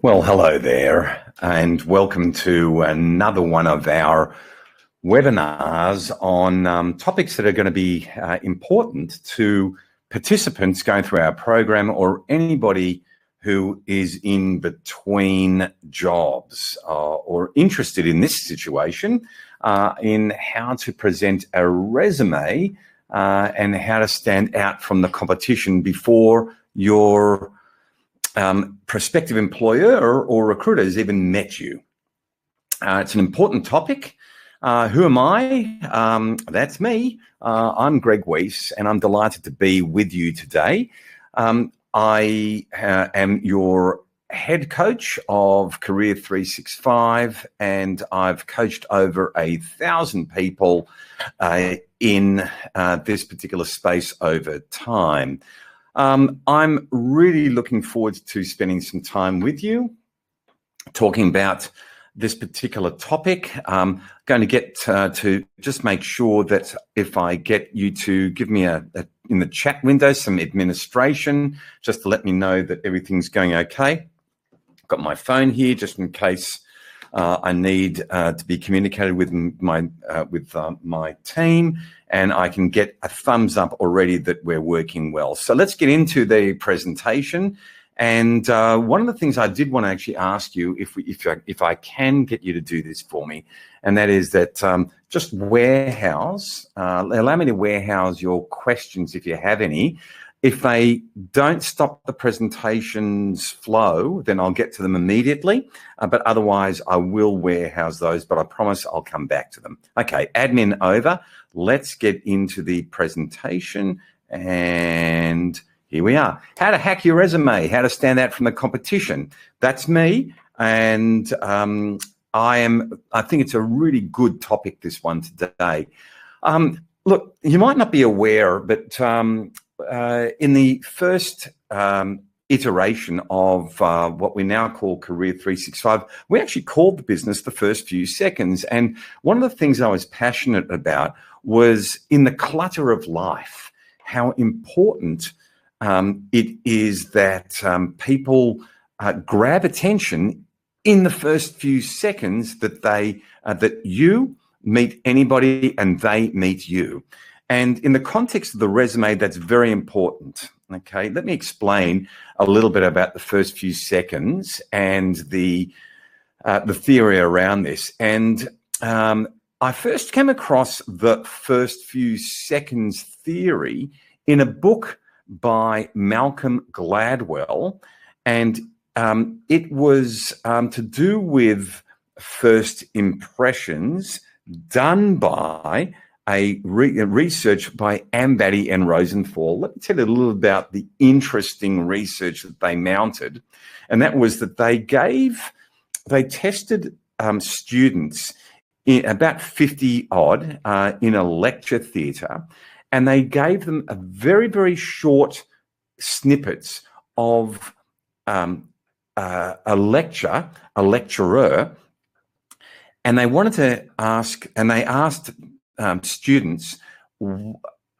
Well, hello there, and welcome to another one of our webinars on topics that are going to be important to participants going through our program or anybody who is in between jobs or interested in this situation in how to present a resume and how to stand out from the competition before your prospective employer or recruiter has even met you. It's an important topic. Who am I? That's me. I'm Greg Weiss, and I'm delighted to be with you today. I am your head coach of Career 365, and I've coached over 1,000 people in this particular space over time. I'm really looking forward to spending some time with you, talking about this particular topic. I'm going to get to just make sure that if I get you to give me in the chat window some administration, just to let me know that everything's going okay. I've got my phone here just in case I need to be communicated with my team, and I can get a thumbs up already that we're working well. So let's get into the presentation. And one of the things I did want to actually ask you, if I can get you to do this for me, and that is that just allow me to warehouse your questions if you have any. If they don't stop the presentation's flow, then I'll get to them immediately. But otherwise, I will warehouse those, but I promise I'll come back to them. Okay, admin over. Let's get into the presentation. And here we are. How to hack your resume, how to stand out from the competition. That's me. And I think it's a really good topic, this one today. Look, you might not be aware, but in the first iteration of what we now call Career 365, we actually called the business The First Few Seconds. And one of the things I was passionate about was in the clutter of life, how important it is that people grab attention in the first few seconds that you meet anybody and they meet you. And in the context of the resume, that's very important. Okay, let me explain a little bit about the first few seconds and the theory around this. And I first came across the first few seconds theory in a book by Malcolm Gladwell, and it was to do with first impressions done by a research by Ambady and Rosenthal. Let me tell you a little about the interesting research that they mounted, and that was that they tested students in about 50 odd in a lecture theatre, and they gave them a very, very short snippets of a lecturer, and they asked students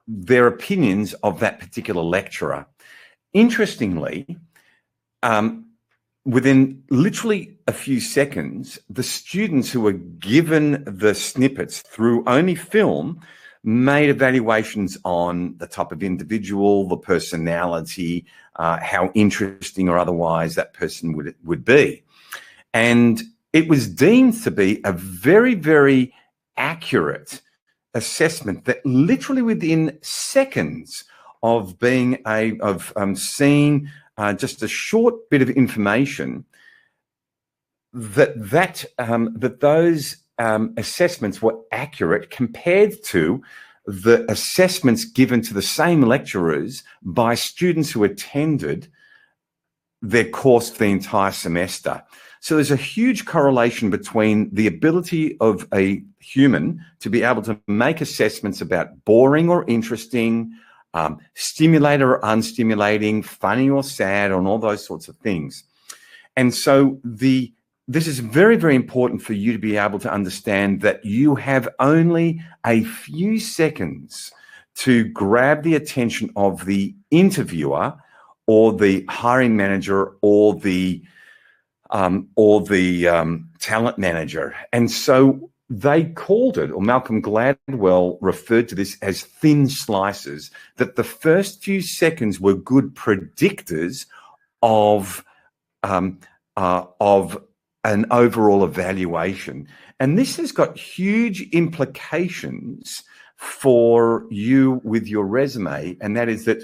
their opinions of that particular lecturer. Interestingly, within literally a few seconds, the students who were given the snippets through only film made evaluations on the type of individual, the personality, how interesting or otherwise that person would be. And it was deemed to be a very, very accurate assessment that literally within seconds of being seeing just a short bit of information, that those assessments were accurate compared to the assessments given to the same lecturers by students who attended their course for the entire semester. So there's a huge correlation between the ability of a human to be able to make assessments about boring or interesting, stimulating or unstimulating, funny or sad, and all those sorts of things. And so this is very, very important for you to be able to understand that you have only a few seconds to grab the attention of the interviewer or the hiring manager or the or the talent manager. And so they called it, or Malcolm Gladwell referred to this as thin slices, that the first few seconds were good predictors of an overall evaluation. And this has got huge implications for you with your resume, and that is that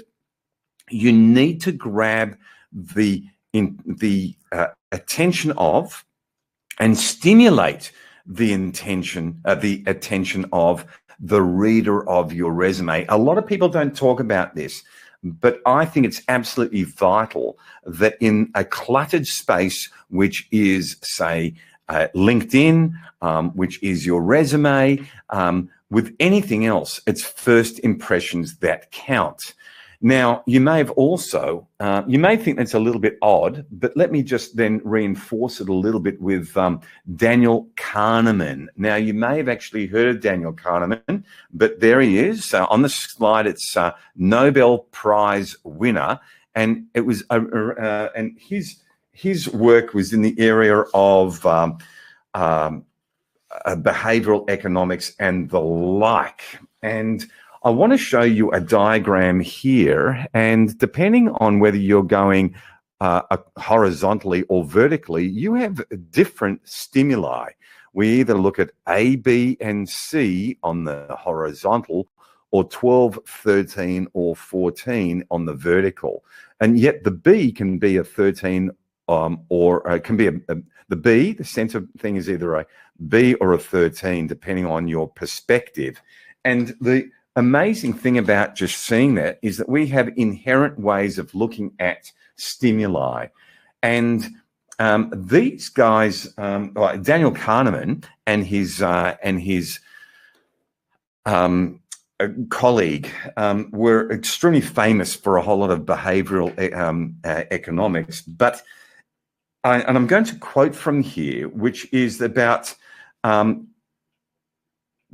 you need to grab the attention of and stimulate the attention of the reader of your resume. A lot of people don't talk about this, but I think it's absolutely vital that in a cluttered space, which is, say, LinkedIn, which is your resume, with anything else, it's first impressions that count. Now, you may have also, you may think that's a little bit odd, but let me just then reinforce it a little bit with Daniel Kahneman. Now, you may have actually heard of Daniel Kahneman, but there he is. On the slide, it's Nobel Prize winner, and it was, and his work was in the area of behavioral economics and the like. And I want to show you a diagram here, and depending on whether you're going horizontally or vertically, you have different stimuli. We either look at A, B, and C on the horizontal, or 12, 13, or 14 on the vertical. And yet the B can be a 13 or it can be the B, the center thing is either a B or a 13, depending on your perspective. And the amazing thing about just seeing that is that we have inherent ways of looking at stimuli. And these guys, like Daniel Kahneman and his colleague were extremely famous for a whole lot of behavioral economics. But and I'm going to quote from here, which is about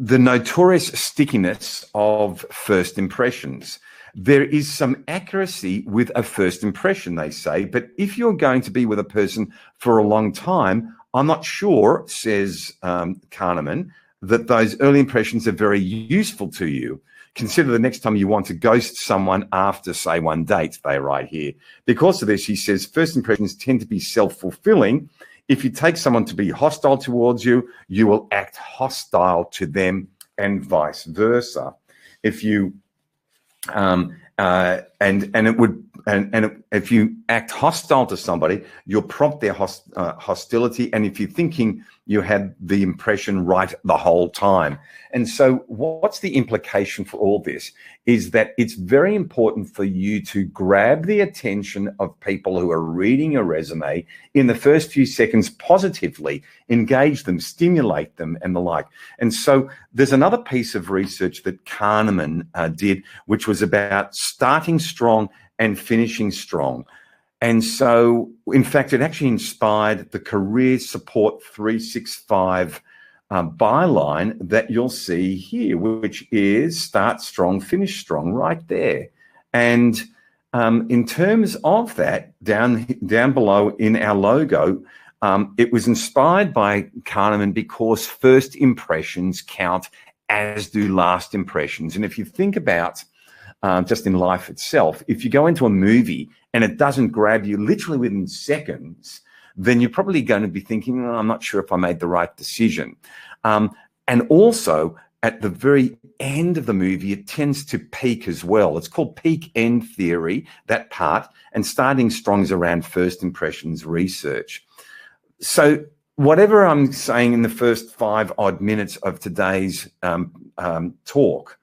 the notorious stickiness of first impressions. There is some accuracy with a first impression, they say, but if you're going to be with a person for a long time, I'm not sure, says Kahneman, that those early impressions are very useful to you. Consider the next time you want to ghost someone after, say, one date, they write here. Because of this, he says, first impressions tend to be self-fulfilling. If you take someone to be hostile towards you, you will act hostile to them, and vice versa. If you if you act hostile to somebody, you'll prompt their hostility. And if you're thinking, you had the impression right the whole time. And so what's the implication for all this is that it's very important for you to grab the attention of people who are reading your resume in the first few seconds positively, engage them, stimulate them, and the like. And so there's another piece of research that Kahneman did, which was about starting strong and finishing strong. And so, in fact, it actually inspired the Career Support 365 byline that you'll see here, which is start strong, finish strong, right there. And in terms of that, down below in our logo, it was inspired by Kahneman because first impressions count, as do last impressions. And if you think about just in life itself, if you go into a movie and it doesn't grab you literally within seconds, then you're probably going to be thinking, I'm not sure if I made the right decision. And also, at the very end of the movie, it tends to peak as well. It's called peak end theory, that part, and starting strong is around first impressions research. So whatever I'm saying in the first 5 odd minutes of today's talk,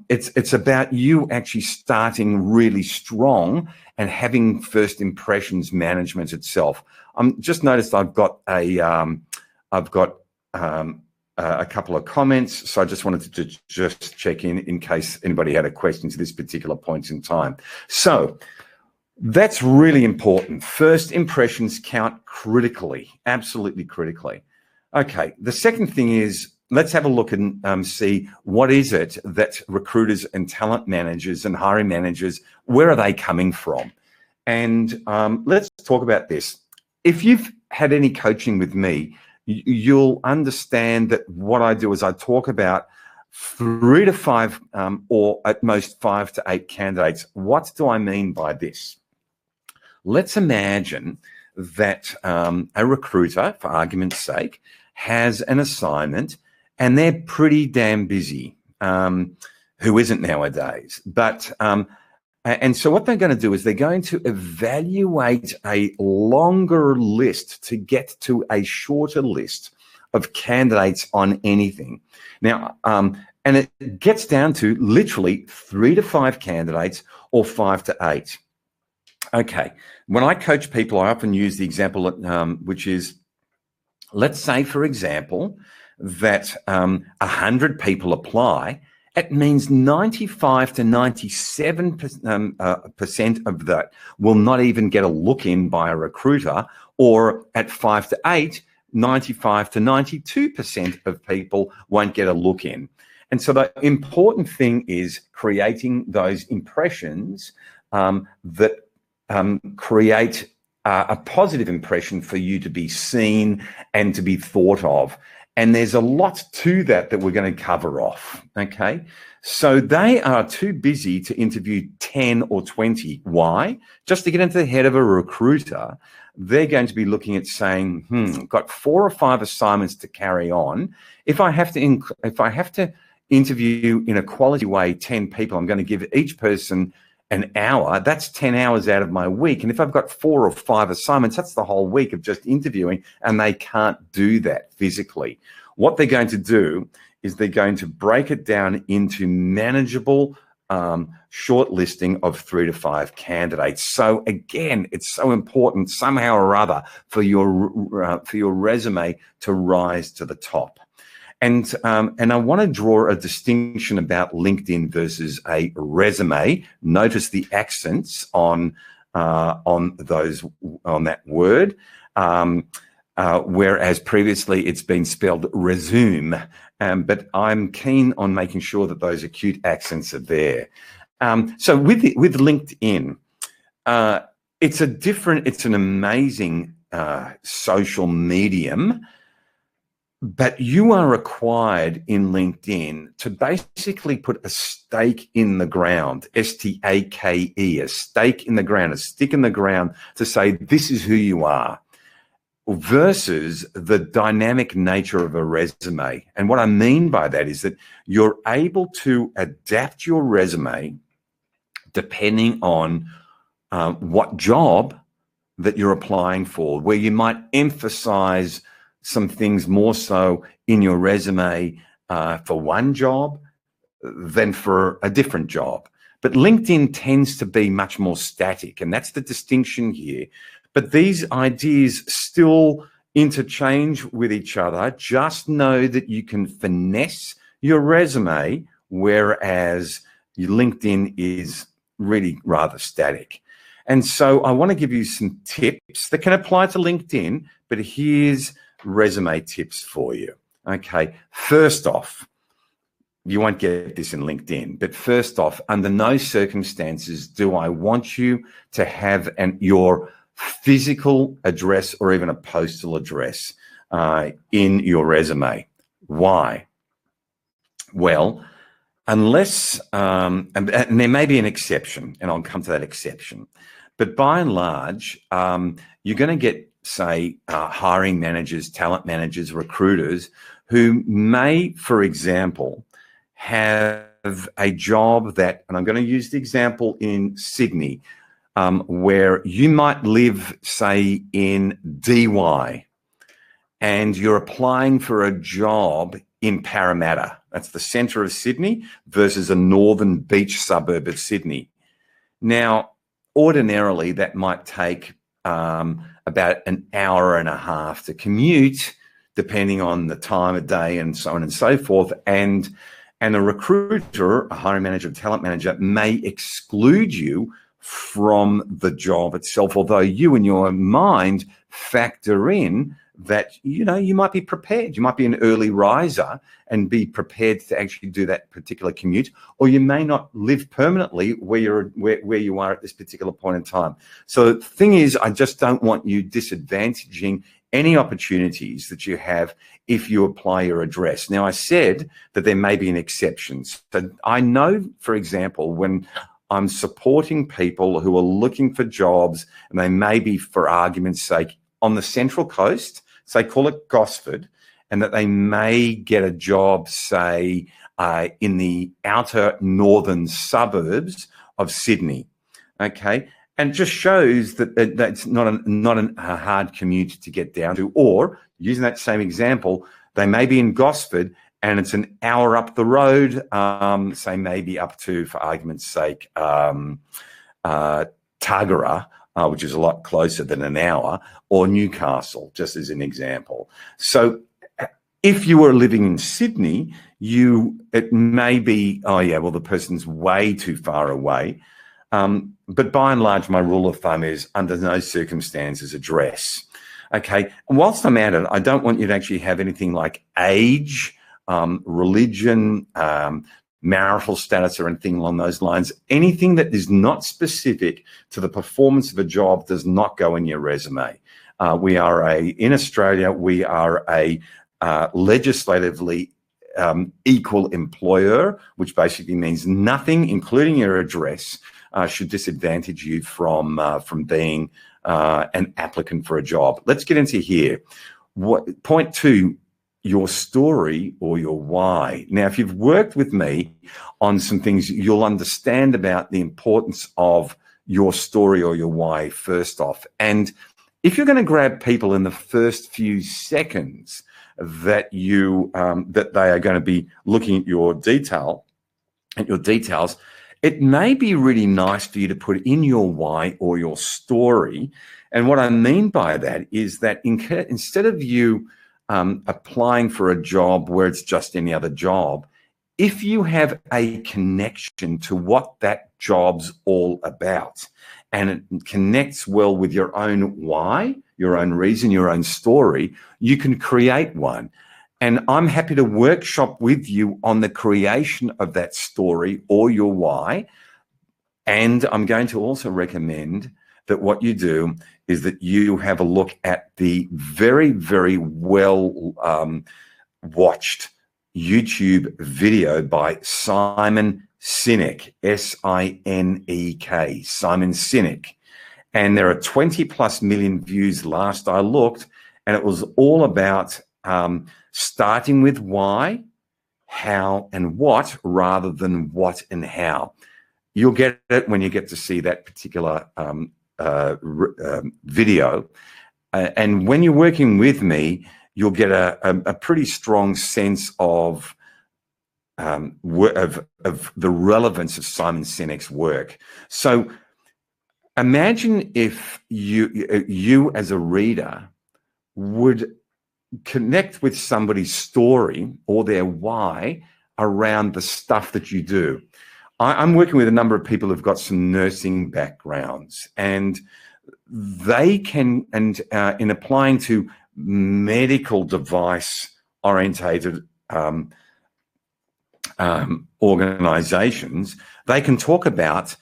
it's about you actually starting really strong and having first impressions management itself. Just noticed I've got a couple of comments, so I just wanted to just check in case anybody had a question to this particular point in time. So that's really important. First impressions count critically, absolutely critically. Okay, the second thing is, let's have a look and see what is it that recruiters and talent managers and hiring managers, where are they coming from? And let's talk about this. if you've had any coaching with me, you'll understand that what I do is I talk about 3 to 5 or at most 5 to 8 candidates. What do I mean by this? Let's imagine that a recruiter, for argument's sake, has an assignment and they're pretty damn busy. Who isn't nowadays? And so what they're going to do is they're going to evaluate a longer list to get to a shorter list of candidates on anything. Now, and it gets down to literally 3 to 5 candidates or 5 to 8. Okay, when I coach people, I often use the example, which is, let's say, for example, that 100 people apply. It means 95 to 97% of that will not even get a look in by a recruiter, or at 5 to 8, 95 to 92% of people won't get a look in. And so the important thing is creating those impressions that create a positive impression for you to be seen and to be thought of. And there's a lot to that we're going to cover off, okay? So they are too busy to interview 10 or 20. Why? Just to get into the head of a recruiter, they're going to be looking at saying, got 4 or 5 assignments to carry on. If I have to interview in a quality way 10 people, I'm going to give each person an hour. That's 10 hours out of my week. And if I've got 4 or 5 assignments, that's the whole week of just interviewing, and they can't do that physically. What they're going to do is they're going to break it down into manageable shortlisting of 3 to 5 candidates. So again, it's so important somehow or other for your resume to rise to the top. And I want to draw a distinction about LinkedIn versus a resume. Notice the accents on that word, whereas previously it's been spelled resume. But I'm keen on making sure that those acute accents are there. So with LinkedIn, it's an amazing social medium. But you are required in LinkedIn to basically put a stake in the ground, S-T-A-K-E, a stake in the ground, a stick in the ground to say this is who you are, versus the dynamic nature of a resume. And what I mean by that is that you're able to adapt your resume depending on what job that you're applying for, where you might emphasize some things more so in your resume for one job than for a different job. But LinkedIn tends to be much more static, and that's the distinction here. But these ideas still interchange with each other. Just know that you can finesse your resume, whereas your LinkedIn is really rather static. And so I want to give you some tips that can apply to LinkedIn, but here's resume tips for you. Okay, first off, you won't get this in LinkedIn, but first off, under no circumstances do I want you to have your physical address or even a postal address in your resume. Why? Well, unless, and there may be an exception, and I'll come to that exception, but by and large, you're going to get, say, hiring managers, talent managers, recruiters who may, for example, have a job that, and I'm going to use the example in Sydney, where you might live, say, in DY, and you're applying for a job in Parramatta. That's the centre of Sydney versus a northern beach suburb of Sydney. Now, ordinarily, that might take about an hour and a half to commute, depending on the time of day and so on and so forth. And a recruiter, a hiring manager, a talent manager may exclude you from the job itself, although you in your mind factor in that, you might be prepared. You might be an early riser and be prepared to actually do that particular commute, or you may not live permanently where you are at this particular point in time. So the thing is, I just don't want you disadvantaging any opportunities that you have if you apply your address. Now, I said that there may be an exception. So I know, for example, when I'm supporting people who are looking for jobs, and they may be, for argument's sake, on the Central Coast, say call it Gosford, and that they may get a job, say, in the outer northern suburbs of Sydney, okay? And it just shows that that's not a hard commute to get down to. Or, using that same example, they may be in Gosford and it's an hour up the road, say maybe up to, for argument's sake, Tuggerah, which is a lot closer than an hour, or Newcastle, just as an example. So if you were living in Sydney, it may be, oh yeah, well, the person's way too far away. But by and large, my rule of thumb is under no circumstances address. Okay, and whilst I'm at it, I don't want you to actually have anything like age, religion, marital status, or anything along those lines. Anything that is not specific to the performance of a job does not go in your resume. In Australia, we are a legislatively equal employer, which basically means nothing, including your address, should disadvantage you from being an applicant for a job. Let's get into here. Point 2, your story or your why. Now, if you've worked with me on some things, you'll understand about the importance of your story or your why first off. And if you're going to grab people in the first few seconds that that they are going to be looking at your details, it may be really nice for you to put in your why or your story. And what I mean by that is that instead of you applying for a job where it's just any other job, if you have a connection to what that job's all about, and it connects well with your own why, your own reason, your own story, you can create one. And I'm happy to workshop with you on the creation of that story or your why. And I'm going to also recommend that what you do is that you have a look at the very, very well watched YouTube video by Simon Sinek, S-I-N-E-K, Simon Sinek. And there are 20+ million views last I looked, and it was all about starting with why, how, and what, rather than what and how. You'll get it when you get to see that particular video. And when you're working with me, you'll get a pretty strong sense of the relevance of Simon Sinek's work. So imagine if you as a reader would connect with somebody's story or their why around the stuff that you do. I'm working with a number of people who've got some nursing backgrounds, and they can, in applying to medical device orientated organizations, they can talk about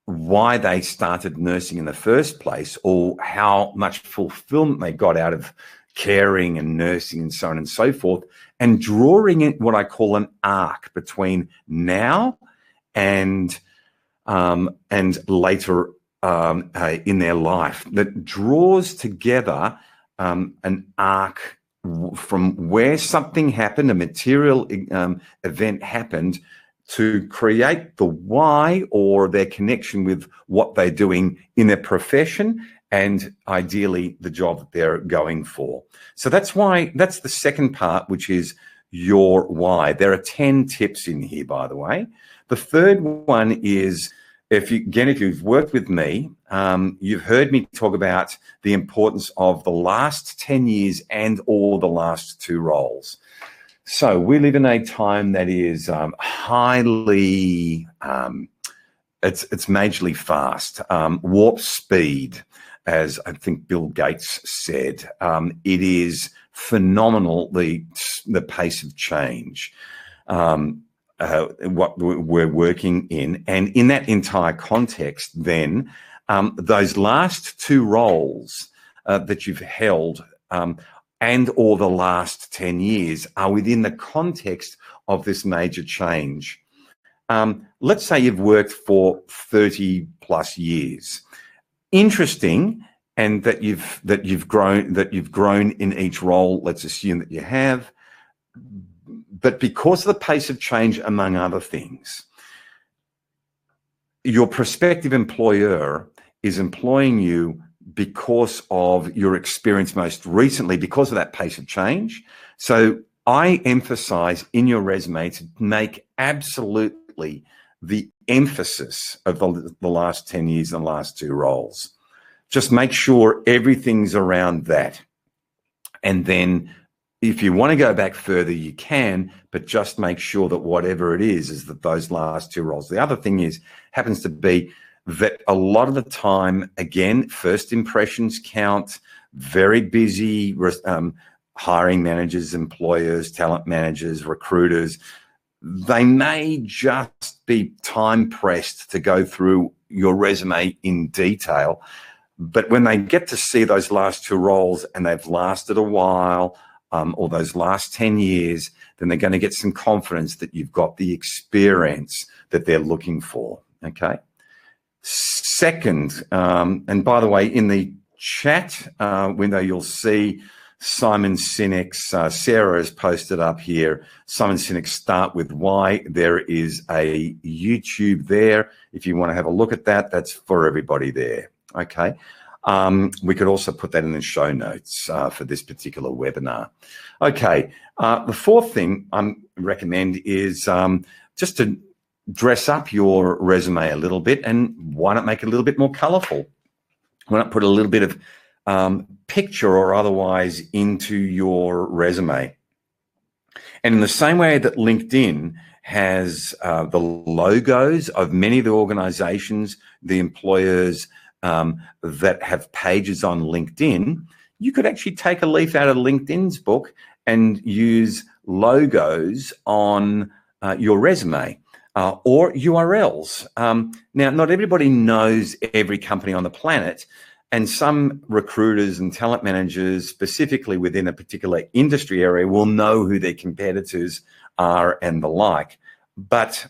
why they started nursing in the first place, or how much fulfillment they got out of caring and nursing and so on and so forth, and drawing in what I call an arc between now and later in their life, that draws together an arc from where something happened, a material event happened, to create the why or their connection with what they're doing in their profession, and ideally the job that they're going for. So that's the second part, which is your why. There are 10 tips in here, by the way. The third one is, if you've worked with me, you've heard me talk about the importance of the last 10 years and or the last 2 roles. So we live in a time that is highly it's majorly fast. Warp speed, as I think Bill Gates said. It is phenomenal, the pace of change. What we're working in. And in that entire context, then, those last two roles that you've held and or the last 10 years are within the context of this major change. Let's say you've worked for 30 plus years. Interesting, and that you've grown in each role. Let's assume that you have. But because of the pace of change, among other things, your prospective employer is employing you because of your experience most recently, because of that pace of change. So I emphasize in your resume to make absolutely the emphasis of the last 10 years and the last two roles. Just make sure everything's around that. And then if you want to go back further, you can, but just make sure that whatever it is that those last two roles. The other thing happens to be that a lot of the time, again, first impressions count. Very busy hiring managers, employers, talent managers, recruiters. They may just be time pressed to go through your resume in detail. But when they get to see those last two roles and they've lasted a while, or those last 10 years, then they're going to get some confidence that you've got the experience that they're looking for, okay? Second, and by the way, in the chat window, you'll see Simon Sinek's, Sarah has posted up here, Simon Sinek's Start With Why. There is a YouTube there. If you want to have a look at that, that's for everybody there, okay? We could also put that in the show notes for this particular webinar. Okay, the fourth thing I recommend is just to dress up your resume a little bit, and why not make it a little bit more colorful? Why not put a little bit of picture or otherwise into your resume? And in the same way that LinkedIn has the logos of many of the organizations, the employers, that have pages on LinkedIn, you could actually take a leaf out of LinkedIn's book and use logos on your resume or URLs. Now, not everybody knows every company on the planet, and some recruiters and talent managers, specifically within a particular industry area, will know who their competitors are and the like. But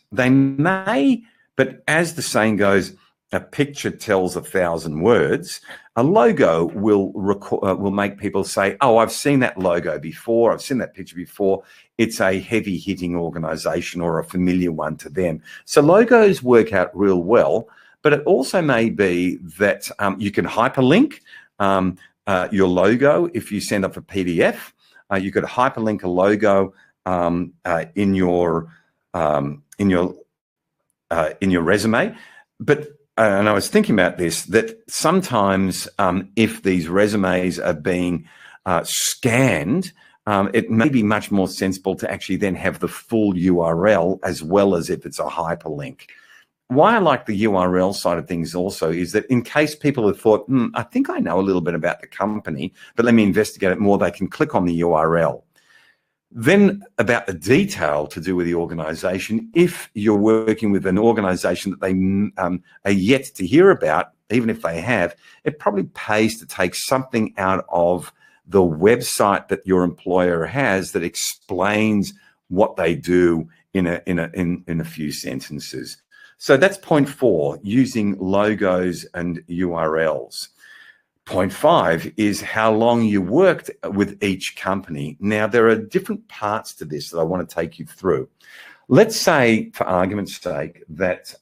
as the saying goes, a picture tells 1,000 words. A logo will make people say, oh, I've seen that logo before. I've seen that picture before. It's a heavy hitting organization or a familiar one to them. So logos work out real well, but it also may be that you can hyperlink your logo. If you send off a PDF, you could hyperlink a logo in your resume. But and I was thinking about this, that sometimes if these resumes are being scanned, it may be much more sensible to actually then have the full URL as well as if it's a hyperlink. Why I like the URL side of things also is that in case people have thought, I think I know a little bit about the company, but let me investigate it more, they can click on the URL. Then about the detail to do with the organization, if you're working with an organization that they are yet to hear about, even if they have, it probably pays to take something out of the website that your employer has that explains what they do in a few sentences. So that's point 4, using logos and URLs. Point 5 is how long you worked with each company. Now, there are different parts to this that I want to take you through. Let's say, for argument's sake, that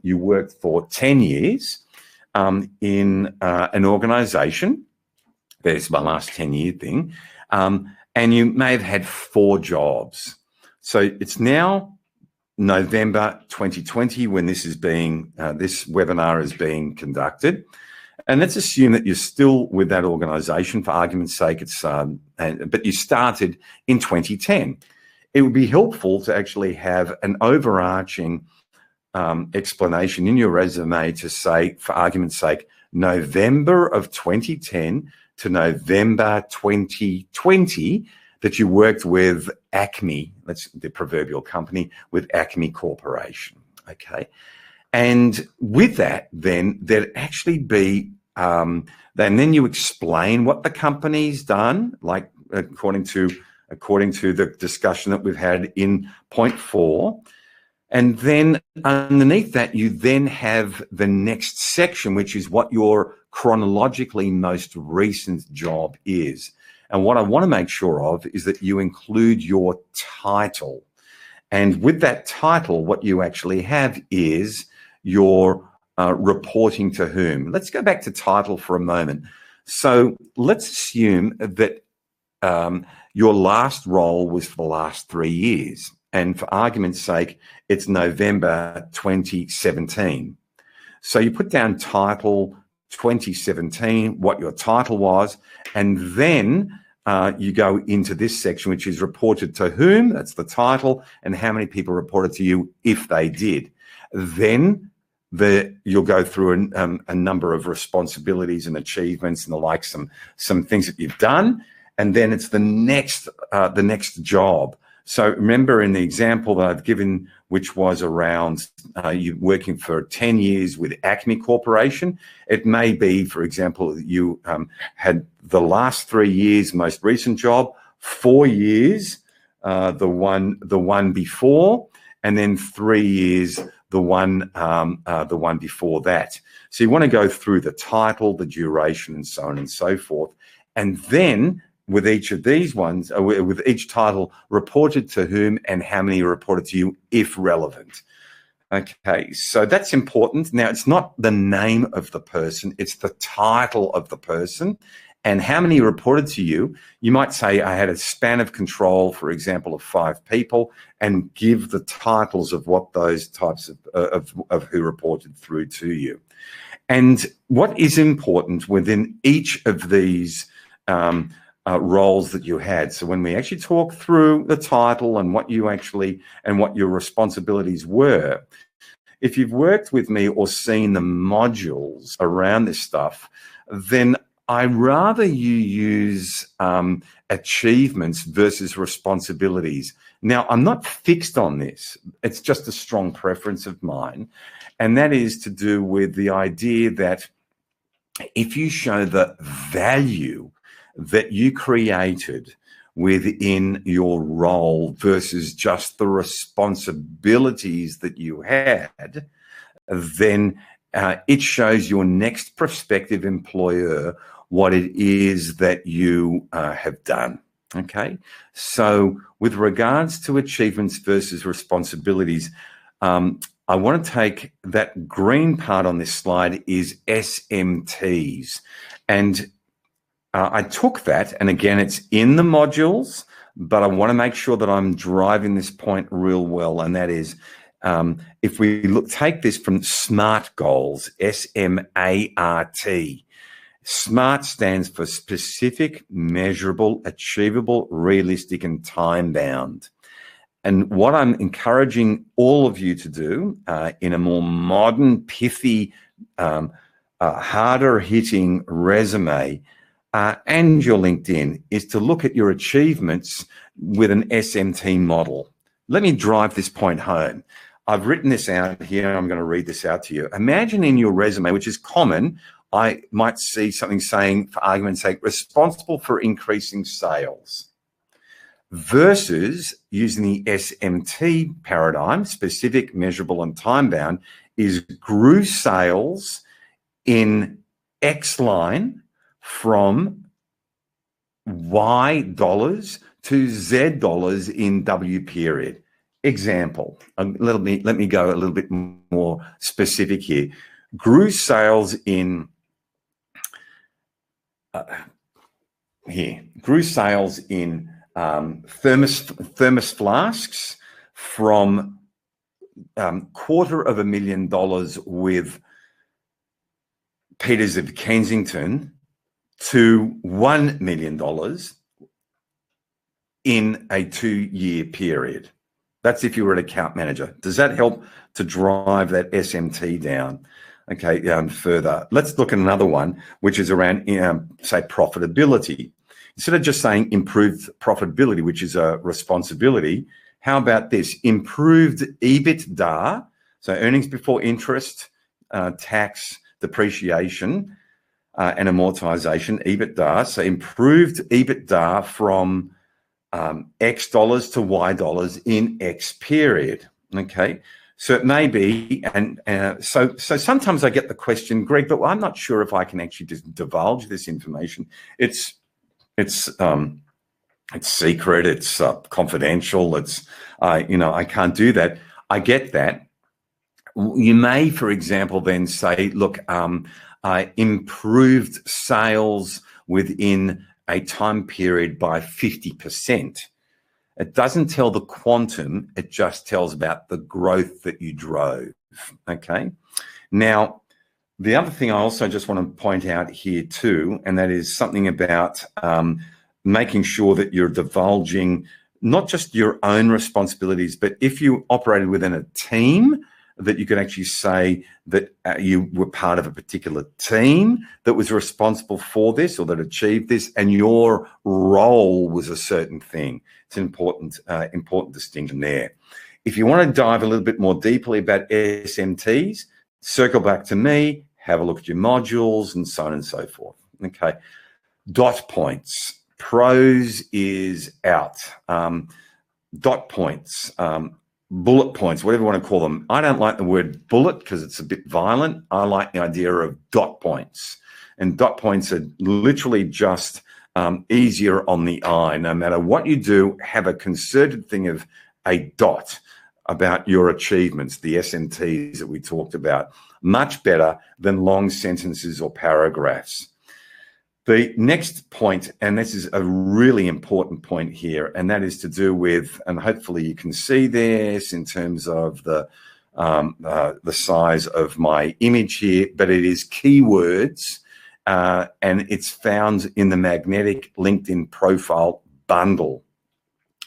you worked for 10 years in an organization. There's my last 10-year thing. And you may have had 4 jobs. So it's now November 2020 when this webinar is being conducted. And let's assume that you're still with that organization, for argument's sake, but you started in 2010. It would be helpful to actually have an overarching explanation in your resume to say, for argument's sake, November of 2010 to November 2020, that you worked with Acme, that's the proverbial company, with Acme Corporation, okay? And with that, then there'd actually be, then you explain what the company's done, like according to the discussion that we've had in point 4. And then underneath that, you then have the next section, which is what your chronologically most recent job is. And what I want to make sure of is that you include your title. And with that title, what you actually have is your reporting to whom. Let's go back to title for a moment. So let's assume that your last role was for the last 3 years. And for argument's sake, it's November 2017. So you put down title 2017, what your title was, and then you go into this section, which is reported to whom, that's the title, and how many people reported to you if they did. Then you'll go through a number of responsibilities and achievements and the like, some things that you've done, and then it's the next job. So remember in the example that I've given, which was around you working for 10 years with Acme Corporation, it may be, for example, you had the last 3 years, most recent job, 4 years, the one before, and then 3 years, the one before that. So you want to go through the title, the duration, and so on and so forth, and then with each of these ones, with each title, reported to whom and how many reported to you if relevant. Okay, so that's important. Now, it's not the name of the person, it's the title of the person and how many reported to you. You might say, I had a span of control, for example, of 5 people, and give the titles of what those types of who reported through to you. And what is important within each of these roles that you had. So when we actually talk through the title and what you actually and what your responsibilities were, if you've worked with me or seen the modules around this stuff, then I rather you use achievements versus responsibilities. Now, I'm not fixed on this. It's just a strong preference of mine. And that is to do with the idea that if you show the value that you created within your role versus just the responsibilities that you had, then it shows your next prospective employer what it is that you have done. Okay, so with regards to achievements versus responsibilities, I want to take that green part on this slide is SMTs. And I took that, and again, it's in the modules, but I want to make sure that I'm driving this point real well, and that is, if we take this from SMART goals, SMART. SMART stands for specific, measurable, achievable, realistic, and time-bound. And what I'm encouraging all of you to do in a more modern, pithy, harder-hitting resume and your LinkedIn is to look at your achievements with an SMT model. Let me drive this point home. I've written this out here. I'm going to read this out to you. Imagine in your resume, which is common, I might see something saying, for argument's sake, responsible for increasing sales, versus using the SMT paradigm, specific, measurable, and time-bound, is grew sales in X line from Y dollars to Z dollars in W period. Example, let me go a little bit more specific here. Grew sales in thermos flasks from $250,000 with Peters of Kensington to $1 million in a 2-year period. That's if you were an account manager. Does that help to drive that SMT down? Okay, further. Let's look at another one, which is around, say, profitability. Instead of just saying improved profitability, which is a responsibility, how about this? Improved EBITDA, so earnings before interest, tax, depreciation, and amortization, EBITDA. So improved EBITDA from X dollars to Y dollars in X period. Okay. So it may be, and so sometimes I get the question, Greg, but I'm not sure if I can actually just divulge this information. It's secret. It's confidential. It's I can't do that. I get that. You may, for example, then say, look, improved sales within a time period by 50%. It doesn't tell the quantum, it just tells about the growth that you drove, okay? Now, the other thing I also just want to point out here too, and that is something about making sure that you're divulging not just your own responsibilities, but if you operated within a team, that you can actually say that you were part of a particular team that was responsible for this or that achieved this, and your role was a certain thing. It's an important distinction there. If you want to dive a little bit more deeply about SMTs, circle back to me, have a look at your modules, and so on and so forth. Okay. Dot points. Pros is out. Dot points. Bullet points, whatever you want to call them. I don't like the word bullet because it's a bit violent. I like the idea of dot points. And dot points are literally just easier on the eye. No matter what you do, have a concerted thing of a dot about your achievements, the SMTs that we talked about. Much better than long sentences or paragraphs. The next point, and this is a really important point here, and that is to do with, and hopefully you can see this in terms of the size of my image here, but it is keywords, and it's found in the magnetic LinkedIn profile bundle.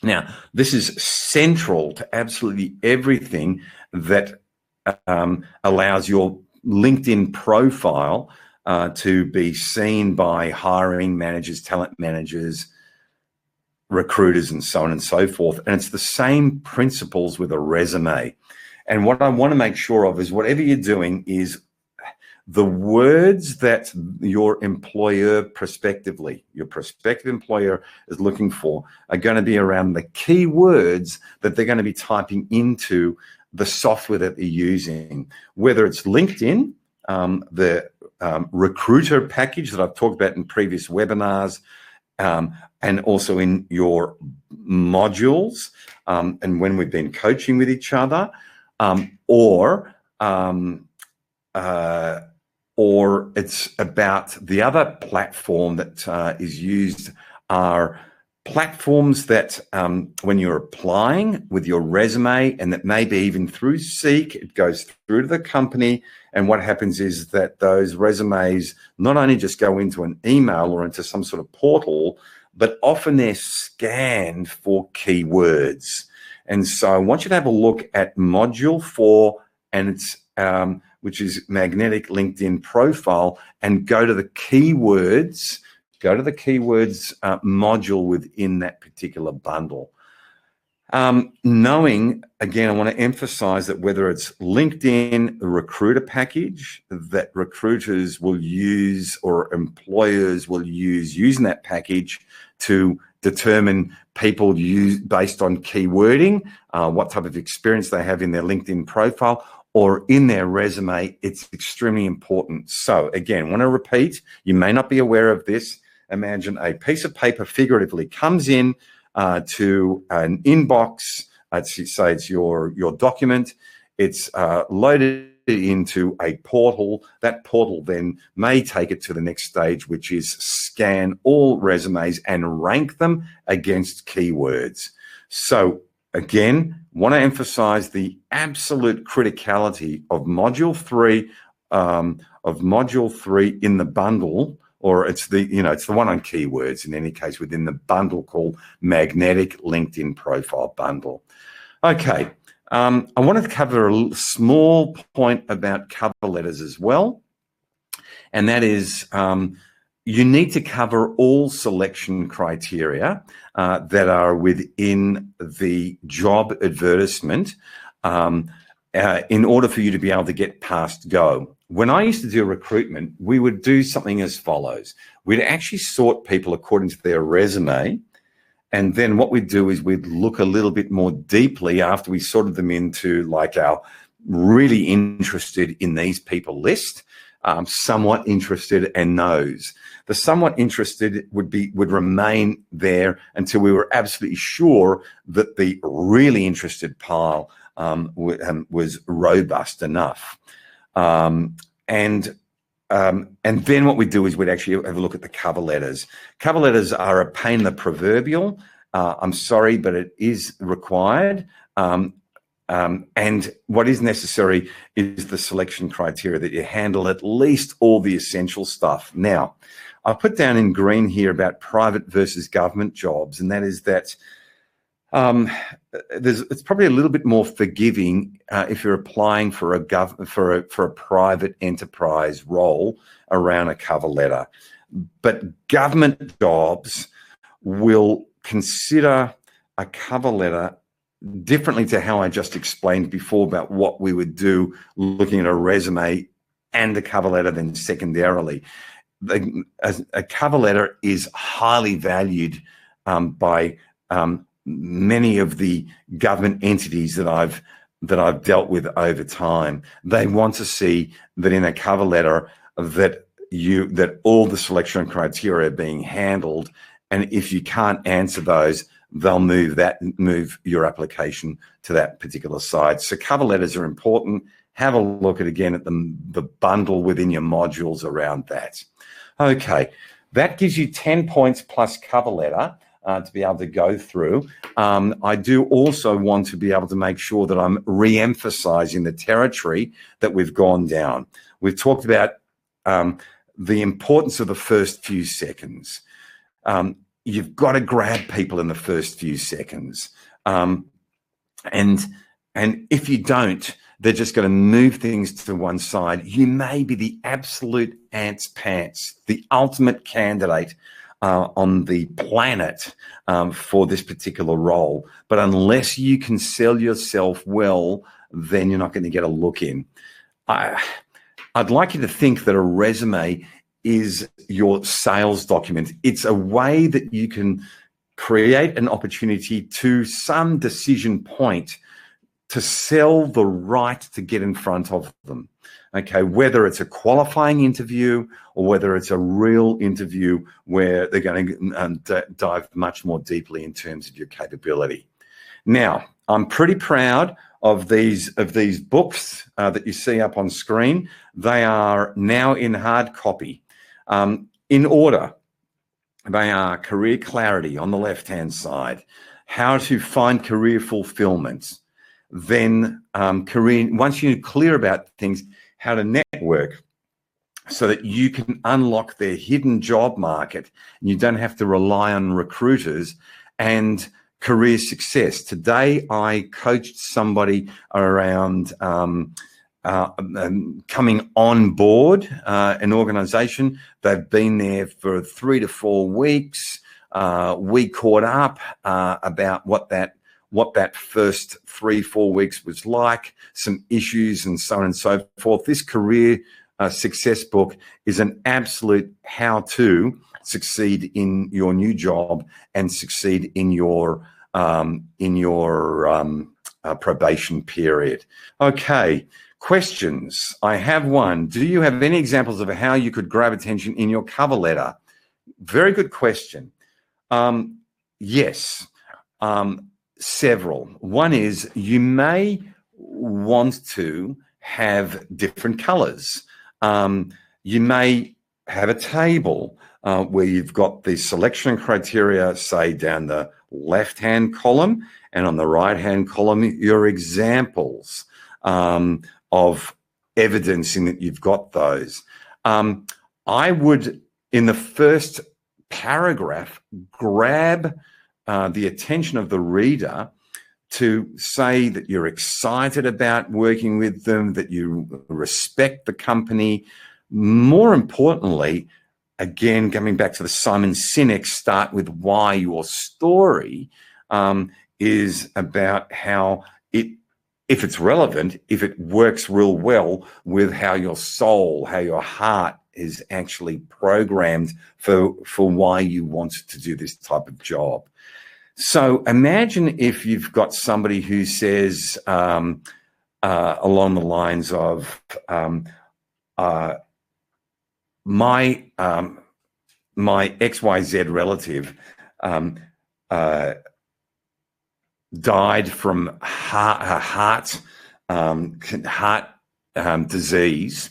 Now, this is central to absolutely everything that allows your LinkedIn profile to be seen by hiring managers, talent managers, recruiters, and so on and so forth. And it's the same principles with a resume. And what I want to make sure of is whatever you're doing is the words that your employer prospectively, your prospective employer is looking for are going to be around the key words that they're going to be typing into the software that they're using, whether it's LinkedIn, the recruiter package that I've talked about in previous webinars, and also in your modules, and when we've been coaching with each other, or it's about the other platform that is used are platforms that when you're applying with your resume, and that maybe even through Seek, it goes through to the company. And what happens is that those resumes not only just go into an email or into some sort of portal, but often they're scanned for keywords. And so I want you to have a look at Module 4, and it's which is Magnetic LinkedIn Profile, and go to the keywords. Go to the keywords module within that particular bundle. Knowing, again, I want to emphasize that whether it's LinkedIn, the recruiter package that recruiters will use or employers will use, using that package to determine people use based on keywording, what type of experience they have in their LinkedIn profile or in their resume, it's extremely important. So again, I want to repeat, you may not be aware of this. Imagine a piece of paper figuratively comes in to an inbox. Say it's your document. It's loaded into a portal. That portal then may take it to the next stage, which is scan all resumes and rank them against keywords. So again, want to emphasize the absolute criticality of module 3 in the bundle, or it's the one on keywords in any case within the bundle called Magnetic LinkedIn Profile Bundle. Okay. I wanted to cover a small point about cover letters as well, and that is you need to cover all selection criteria that are within the job advertisement in order for you to be able to get past go. When I used to do recruitment, we would do something as follows. We'd actually sort people according to their resume. And then what we'd do is we'd look a little bit more deeply after we sorted them into like our really interested in these people list, somewhat interested and knows. The somewhat interested would remain there until we were absolutely sure that the really interested pile was robust enough. And then what we do is we'd actually have a look at the cover letters. Cover letters are a pain in the proverbial. I'm sorry, but it is required. And what is necessary is the selection criteria that you handle at least all the essential stuff. Now, I've put down in green here about private versus government jobs, and that is that it's probably a little bit more forgiving if you're applying for a private enterprise role around a cover letter. But government jobs will consider a cover letter differently to how I just explained before about what we would do looking at a resume and a cover letter then secondarily. A cover letter is highly valued by many of the government entities that I've dealt with over time. They want to see that in a cover letter that all the selection criteria are being handled, and if you can't answer those, they'll move your application to that particular side. So cover letters are important. Have a look at again at the bundle within your modules around that. Okay, that gives you 10 points plus cover letter to be able to go through. I do also want to be able to make sure that I'm re-emphasizing the territory that we've gone down. We've talked about the importance of the first few seconds. You've got to grab people in the first few seconds. And if you don't, they're just going to move things to one side. You may be the absolute ant's pants, the ultimate candidate on the planet for this particular role. But unless you can sell yourself well, then you're not going to get a look in. I'd like you to think that a resume is your sales document. It's a way that you can create an opportunity to some decision point to sell the right to get in front of them. Okay, whether it's a qualifying interview or whether it's a real interview where they're going to dive much more deeply in terms of your capability. Now, I'm pretty proud of these books that you see up on screen. They are now in hard copy. In order, they are Career Clarity on the left-hand side, How to Find Career Fulfillment, then once you're clear about things, how to network so that you can unlock their hidden job market and you don't have to rely on recruiters, and Career Success. Today, I coached somebody around coming on board an organization. They've been there for 3 to 4 weeks. We caught up about what that first 3-4 weeks was like, some issues and so on and so forth. This Career Success book is an absolute how to succeed in your new job and succeed in your probation period. Okay. Questions. I have one. Do you have any examples of how you could grab attention in your cover letter? Very good question. Yes, several. One is you may want to have different colors. You may have a table where you've got the selection criteria, say, down the left-hand column, and on the right-hand column, your examples of evidencing that you've got those. I would, in the first paragraph, grab the attention of the reader to say that you're excited about working with them, that you respect the company. More importantly, again, coming back to the Simon Sinek, start with why your story is about how it, if it's relevant, if it works real well with how your soul, how your heart is actually programmed for why you want to do this type of job. So imagine if you've got somebody who says along the lines of my XYZ relative died from heart disease.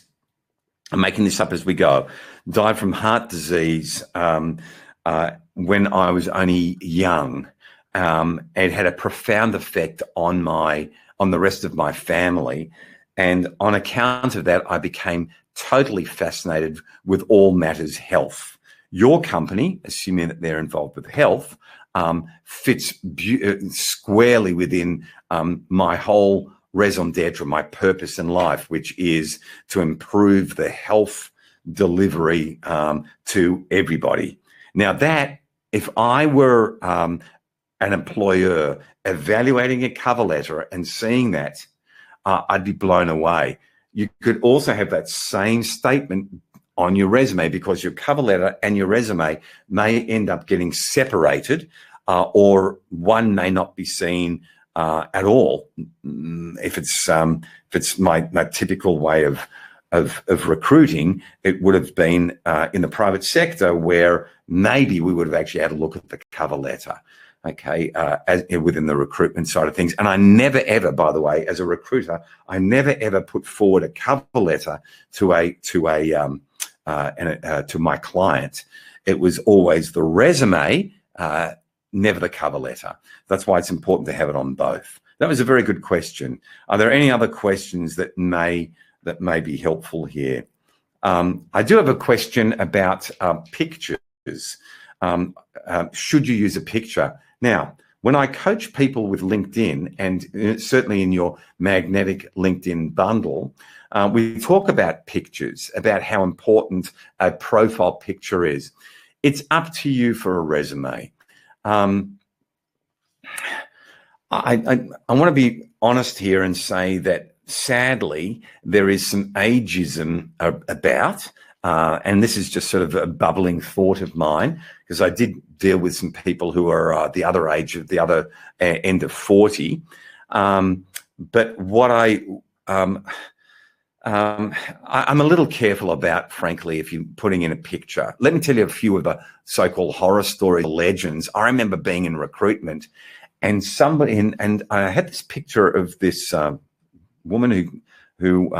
I'm making this up as we go. Died from heart disease when I was only young. It had a profound effect on the rest of my family, and on account of that, I became totally fascinated with all matters health. Your company, assuming that they're involved with health, fits squarely within my whole raison d'etre, my purpose in life, which is to improve the health delivery to everybody. Now that, if I were an employer evaluating a cover letter and seeing that, I'd be blown away. You could also have that same statement on your resume, because your cover letter and your resume may end up getting separated, or one may not be seen at all. If it's my typical way of recruiting, it would have been in the private sector, where maybe we would have actually had a look at the cover letter, okay, within the recruitment side of things. And I never ever, by the way, as a recruiter, I never ever put forward a cover letter to my client. It was always the resume, never the cover letter. That's why it's important to have it on both. That was a very good question. Are there any other questions that may be helpful here? I do have a question about pictures. Should you use a picture? Now, when I coach people with LinkedIn, and certainly in your magnetic LinkedIn bundle, we talk about pictures, about how important a profile picture is. It's up to you for a resume. I want to be honest here and say that sadly there is some ageism about, and this is just sort of a bubbling thought of mine, because I did deal with some people who are the other age of the other end of 40. But what I'm a little careful about, frankly, if you're putting in a picture. Let me tell you a few of the so-called horror story legends. I remember being in recruitment, and somebody, and I had this picture of this woman who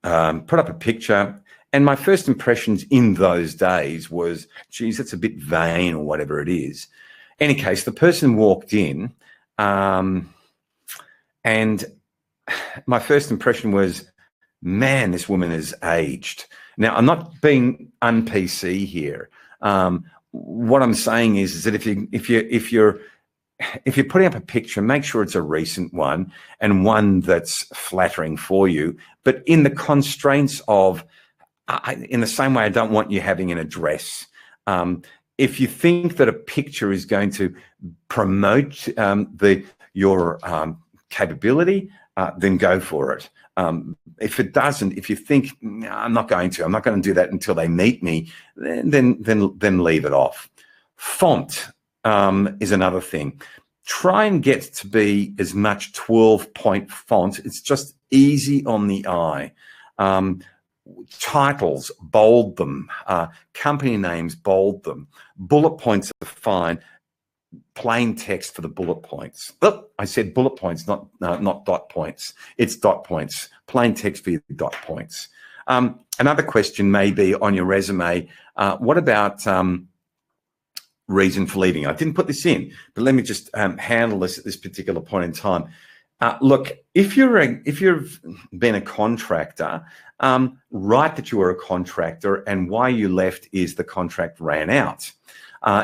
put up a picture, and my first impressions in those days was, geez, that's a bit vain, or whatever it is. In any case, the person walked in, and my first impression was, man, this woman is aged. Now, I'm not being un-PC here. What I'm saying is that if you're putting up a picture, make sure it's a recent one, and one that's flattering for you, but in the constraints of, in the same way I don't want you having an address. If you think that a picture is going to promote your capability, then go for it. If it doesn't, if you think, I'm not going to do that until they meet me, then leave it off. Font is another thing. Try and get to be as much 12-point font. It's just easy on the eye. Titles, bold them. Company names, bold them. Bullet points are fine. Plain text for the bullet points. But I said bullet points, not dot points. It's dot points. Plain text for your dot points. Another question may be on your resume. What about reason for leaving? I didn't put this in, but let me just handle this at this particular point in time. Look, if you've been a contractor, write that you were a contractor and why you left is the contract ran out.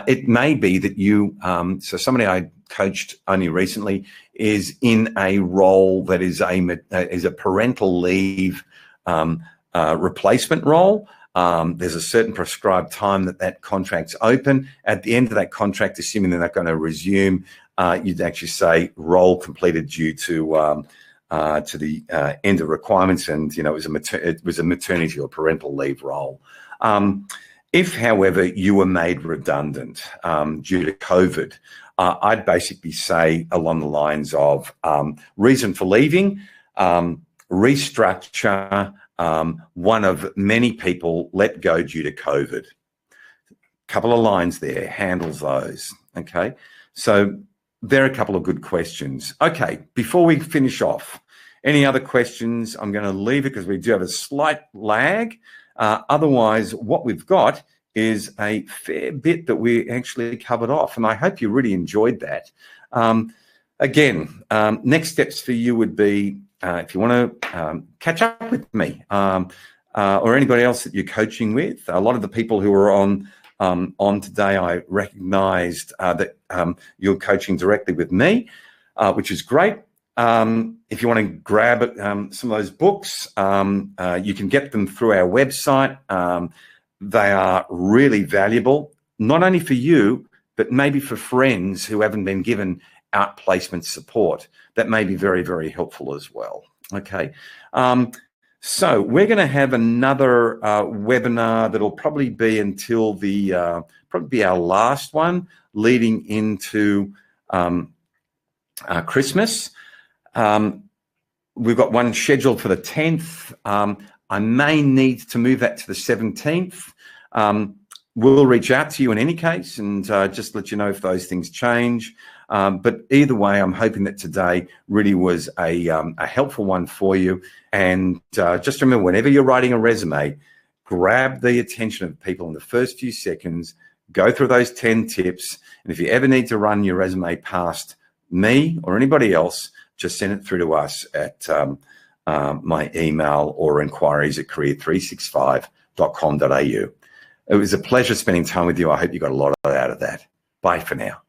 It may be that you, so somebody I coached only recently is in a role that is a parental leave replacement role. There's a certain prescribed time that contract's open. At the end of that contract, assuming they're not going to resume, you'd actually say role completed due to the end of requirements, and it was a maternity or parental leave role. If, however, you were made redundant due to COVID, I'd basically say along the lines of reason for leaving, restructure, one of many people let go due to COVID. Couple of lines there handles those. Okay, so there are a couple of good questions. Okay, before we finish off, any other questions? I'm going to leave it because we do have a slight lag. Otherwise, what we've got is a fair bit that we actually covered off, and I hope you really enjoyed that. Again, next steps for you would be, if you want to catch up with me or anybody else that you're coaching with. A lot of the people who are on today, I recognised that you're coaching directly with me, which is great. If you want to grab some of those books, you can get them through our website. They are really valuable, not only for you, but maybe for friends who haven't been given outplacement support. That may be very, very helpful as well. Okay. So we're going to have another webinar that'll probably be until probably be our last one leading into Christmas. We've got one scheduled for the 10th. I may need to move that to the 17th. We'll reach out to you in any case and just let you know if those things change. But either way, I'm hoping that today really was a helpful one for you. And just remember, whenever you're writing a resume, grab the attention of people in the first few seconds, go through those 10 tips. And if you ever need to run your resume past me or anybody else, just send it through to us at my email or inquiries@career365.com.au. It was a pleasure spending time with you. I hope you got a lot out of that. Bye for now.